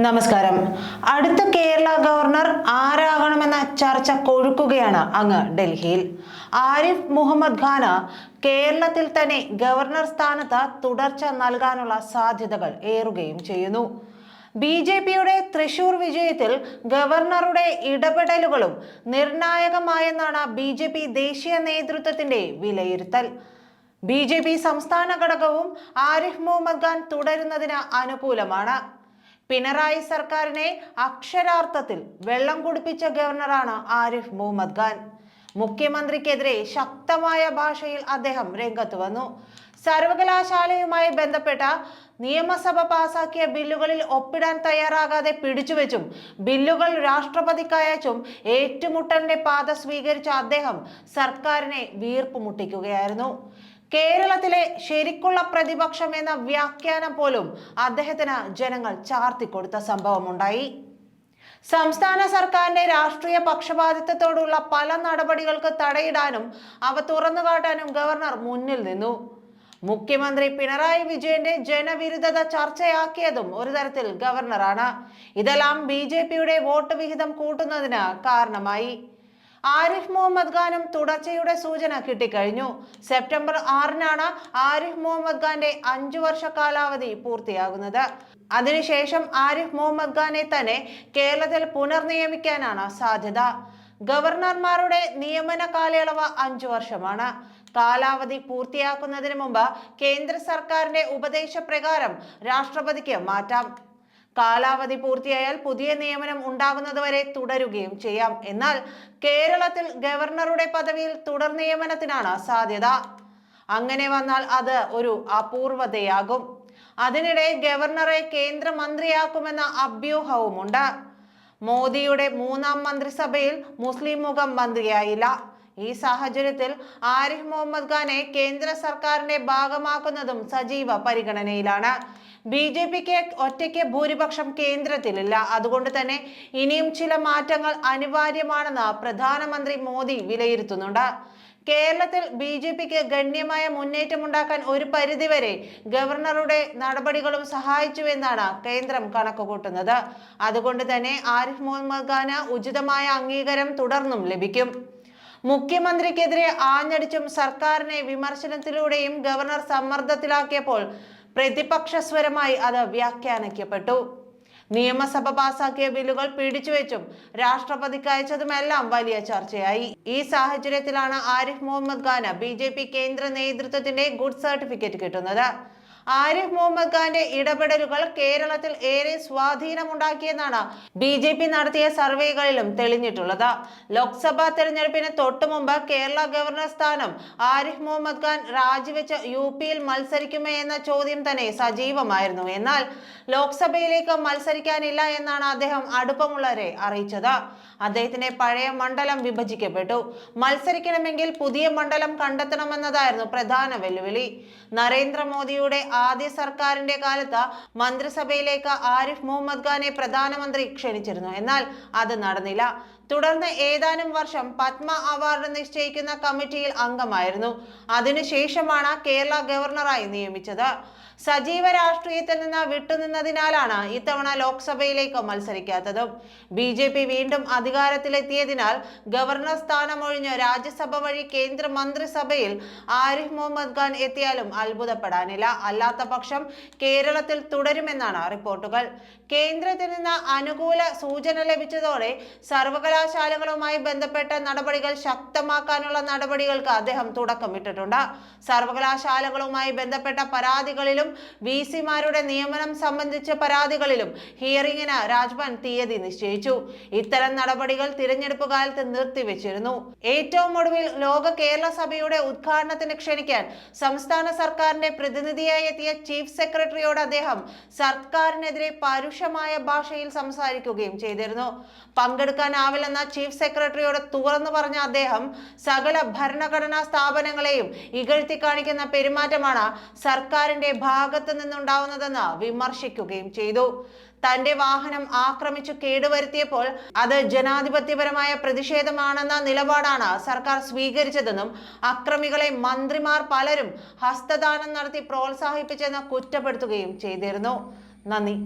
നമസ്കാരം. അടുത്ത കേരള ഗവർണർ ആരാകണമെന്ന ചർച്ച കൊഴുക്കുകയാണ് അങ്ങ് ഡൽഹിയിൽ. ആരിഫ് മുഹമ്മദ് ഖാന് കേരളത്തിൽ തന്നെ ഗവർണർ സ്ഥാനത്ത് തുടർച്ച നൽകാനുള്ള സാധ്യതകൾ ഏറുകയും ചെയ്യുന്നു. BJPയുടെ തൃശൂർ വിജയത്തിൽ ഗവർണറുടെ ഇടപെടലുകളും നിർണായകമായെന്നാണ് BJP ദേശീയ നേതൃത്വത്തിന്റെ വിലയിരുത്തൽ. BJP സംസ്ഥാന ഘടകവും ആരിഫ് മുഹമ്മദ് ഖാൻ തുടരുന്നതിന് അനുകൂലമാണ്. പിണറായി സർക്കാരിനെ അക്ഷരാർത്ഥത്തിൽ വെള്ളം കുടിപ്പിച്ച ഗവർണറാണ് ആരിഫ് മുഹമ്മദ് ഖാൻ. മുഖ്യമന്ത്രിക്കെതിരെ ശക്തമായ ഭാഷയിൽ അദ്ദേഹം രംഗത്ത് വന്നു. സർവകലാശാലയുമായി ബന്ധപ്പെട്ട നിയമസഭ പാസാക്കിയ ബില്ലുകളിൽ ഒപ്പിടാൻ തയ്യാറാകാതെ പിടിച്ചുവെച്ചും ബില്ലുകൾ രാഷ്ട്രപതിക്കയച്ചും ഏറ്റുമുട്ടലിന്റെ പാത സ്വീകരിച്ച അദ്ദേഹം സർക്കാരിനെ വീർപ്പ് മുട്ടിക്കുകയായിരുന്നു. കേരളത്തിലെ ശരിക്കുള്ള പ്രതിപക്ഷം എന്ന വ്യാഖ്യാനം പോലും അദ്ദേഹത്തിന് ജനങ്ങൾ ചാർത്തിക്കൊടുത്ത സംഭവമുണ്ടായി. സംസ്ഥാന സർക്കാരിന്റെ രാഷ്ട്രീയ പക്ഷപാതിത്വത്തോടുള്ള പല നടപടികൾക്ക് തടയിടാനും അവ തുറന്നുകാട്ടാനും ഗവർണർ മുന്നിൽ നിന്നു. മുഖ്യമന്ത്രി പിണറായി വിജയന്റെ ജനവിരുദ്ധത ചർച്ചയാക്കിയതും ഒരു തരത്തിൽ ഗവർണറാണ്. ഇതെല്ലാം BJPയുടെ വോട്ട് വിഹിതം കൂട്ടുന്നതിന് കാരണമായി. ആരിഫ് മുഹമ്മദ് ഖാനും തുടർച്ചയുടെ സൂചന കിട്ടിക്കഴിഞ്ഞു. സെപ്റ്റംബർ 6-നാണ് ആരിഫ് മുഹമ്മദ് ഖാന്റെ 5 വർഷ കാലാവധി പൂർത്തിയാകുന്നത്. അതിനുശേഷം ആരിഫ് മുഹമ്മദ് ഖാനെ തന്നെ കേരളത്തിൽ പുനർനിയമിക്കാനാണ് സാധ്യത. ഗവർണർമാരുടെ നിയമന കാലയളവ് 5 വർഷമാണ്. കാലാവധി പൂർത്തിയാക്കുന്നതിന് മുമ്പ് കേന്ദ്ര സർക്കാരിന്റെ ഉപദേശപ്രകാരം രാഷ്ട്രപതിക്ക് മാറ്റാം. കാലാവധി പൂർത്തിയായാൽ പുതിയ നിയമനം ഉണ്ടാകുന്നതുവരെ തുടരുകയും ചെയ്യാം. എന്നാൽ കേരളത്തിൽ ഗവർണറുടെ പദവിയിൽ തുടർ നിയമനത്തിനാണ് സാധ്യത. അങ്ങനെ വന്നാൽ അത് ഒരു അപൂർവതയാകും. അതിനിടെ ഗവർണറെ കേന്ദ്രമന്ത്രിയാക്കുമെന്ന അഭ്യൂഹവുമുണ്ട്. മോദിയുടെ 3-ാം മന്ത്രിസഭയിൽ മുസ്ലിം മുഖം മന്ത്രിയായില്ല. ഈ സാഹചര്യത്തിൽ ആരിഫ് മുഹമ്മദ് ഖാനെ കേന്ദ്ര സർക്കാരിന്റെ ഭാഗമാക്കുന്നതും സജീവ പരിഗണനയിലാണ്. BJPക്ക് ഒറ്റയ്ക്ക് ഭൂരിപക്ഷം കേന്ദ്രത്തിലില്ല. അതുകൊണ്ട് തന്നെ ഇനിയും ചില മാറ്റങ്ങൾ അനിവാര്യമാണെന്ന് പ്രധാനമന്ത്രി മോദി വിലയിരുത്തുന്നുണ്ട്. കേരളത്തിൽ BJPക്ക് ഗണ്യമായ മുന്നേറ്റമുണ്ടാക്കാൻ ഒരു പരിധിവരെ ഗവർണറുടെ നടപടികളും സഹായിച്ചുവെന്നാണ് കേന്ദ്രം കണക്കുകൂട്ടുന്നത്. അതുകൊണ്ട് തന്നെ ആരിഫ് മുഹമ്മദ് ഖാന് ഉചിതമായ അംഗീകാരം തുടർന്നും ലഭിക്കും. മുഖ്യമന്ത്രിക്കെതിരെ ആഞ്ഞടിച്ചും സർക്കാരിനെ വിമർശനത്തിലൂടെയും ഗവർണർ സമ്മർദ്ദത്തിലാക്കിയപ്പോൾ പ്രതിപക്ഷ സ്വരമായി അത് വ്യാഖ്യാനിക്കപ്പെട്ടു. നിയമസഭ പാസാക്കിയ ബില്ലുകൾ പിടിച്ചുവെച്ചും രാഷ്ട്രപതിക്ക് അയച്ചതുമെല്ലാം വലിയ ചർച്ചയായി. ഈ സാഹചര്യത്തിലാണ് ആരിഫ് മുഹമ്മദ് ഖാന് BJP കേന്ദ്ര നേതൃത്വത്തിന്റെ ഗുഡ് സർട്ടിഫിക്കറ്റ് കിട്ടുന്നത്. ആരിഫ് മുഹമ്മദ് ഖാന്റെ ഇടപെടലുകൾ കേരളത്തിൽ ഏറെ സ്വാധീനമുണ്ടാക്കിയെന്നാണ് BJP നടത്തിയ സർവേകളിലും തെളിഞ്ഞിട്ടുള്ളത്. ലോക്സഭാ തെരഞ്ഞെടുപ്പിന് തൊട്ടുമുമ്പ് കേരള ഗവർണർ സ്ഥാനം ആരിഫ് മുഹമ്മദ് ഖാൻ രാജിവെച്ച് UPയിൽ മത്സരിക്കുമോ എന്ന ചോദ്യം തന്നെ സജീവമായിരുന്നു. എന്നാൽ ലോക്സഭയിലേക്ക് മത്സരിക്കാനില്ല എന്നാണ് അദ്ദേഹം അടുപ്പമുള്ളവരെ അറിയിച്ചത്. അദ്ദേഹത്തിന്റെ പഴയ മണ്ഡലം വിഭജിക്കപ്പെട്ടു. മത്സരിക്കണമെങ്കിൽ പുതിയ മണ്ഡലം കണ്ടെത്തണമെന്നതായിരുന്നു പ്രധാന വെല്ലുവിളി. നരേന്ദ്രമോദിയുടെ ആദ്യ സർക്കാരിന്റെ കാലത്ത് മന്ത്രിസഭയിലേക്ക് ആരിഫ് മുഹമ്മദ് ഖാനെ പ്രധാനമന്ത്രി ക്ഷണിച്ചിരുന്നു. എന്നാൽ അത് നടന്നില്ല. തുടർന്ന് ഏതാനും വർഷം പത്മ അവാർഡ് നിശ്ചയിക്കുന്ന കമ്മിറ്റിയിൽ അംഗമായിരുന്നു. അതിനുശേഷമാണ് കേരള ഗവർണറായി നിയമിച്ചത്. സജീവ രാഷ്ട്രീയത്തിൽ നിന്ന് വിട്ടുനിന്നതിനാലാണ് ഇത്തവണ ലോക്സഭയിലേക്ക് മത്സരിക്കാത്തതും. BJP വീണ്ടും അധികാരത്തിലെത്തിയതിനാൽ ഗവർണർ സ്ഥാനം ഒഴിഞ്ഞ് രാജ്യസഭ വഴി കേന്ദ്ര മന്ത്രിസഭയിൽ ആരിഫ് മുഹമ്മദ് ഖാൻ എത്തിയാലും അത്ഭുതപ്പെടാനില്ല. അല്ലാത്ത പക്ഷം കേരളത്തിൽ തുടരുമെന്നാണ് റിപ്പോർട്ടുകൾ. കേന്ദ്രത്തിൽ നിന്ന് അനുകൂല സൂചന ലഭിച്ചതോടെ സർവകലാശാലകളുമായി ബന്ധപ്പെട്ട നടപടികൾ ശക്തമാക്കാനുള്ള നടപടികൾക്ക് അദ്ദേഹം തുടക്കമിട്ടിട്ടുണ്ട്. സർവകലാശാലകളുമായി ബന്ധപ്പെട്ട പരാതികളിലും VC-മാരുടെ നിയമനം സംബന്ധിച്ച പരാതികളിലും ഹിയറിംഗിന് രാജ്ഭവൻ തീയതി നിശ്ചയിച്ചു. ഇത്തരം നടപടികൾ തിരഞ്ഞെടുപ്പ് കാലത്ത് നിർത്തിവെച്ചിരുന്നു. ഏറ്റവും ഒടുവിൽ ലോക കേരള സഭയുടെ ഉദ്ഘാടനത്തിന് ക്ഷണിക്കാൻ സംസ്ഥാന സർക്കാരിന്റെ പ്രതിനിധിയായി എത്തിയ ചീഫ് സെക്രട്ടറിയോട് അദ്ദേഹം സർക്കാരിനെതിരെ പരുഷമായ ഭാഷയിൽ സംസാരിക്കുകയും ചെയ്തിരുന്നു. പങ്കെടുക്കാനാവില്ലെന്ന ചീഫ് സെക്രട്ടറിയോട് തുറന്നു പറഞ്ഞ അദ്ദേഹം സകല ഭരണഘടനാ സ്ഥാപനങ്ങളെയും ഇകഴ്ത്തി കാണിക്കുന്ന പെരുമാറ്റമാണ് സർക്കാരിന്റെ ഭാഗത്തു നിന്നുണ്ടാവുന്നതെന്ന് വിമർശിക്കുകയും ചെയ്തു. തന്റെ വാഹനം ആക്രമിച്ചു കേടുവരുത്തിയപ്പോൾ അത് ജനാധിപത്യപരമായ പ്രതിഷേധമാണെന്ന നിലപാടാണ് സർക്കാർ സ്വീകരിച്ചതെന്നും അക്രമികളെ മന്ത്രിമാർ പലരും ഹസ്തദാനം നടത്തി പ്രോത്സാഹിപ്പിച്ചെന്ന് കുറ്റപ്പെടുത്തുകയും ചെയ്തിരുന്നു. നന്ദി.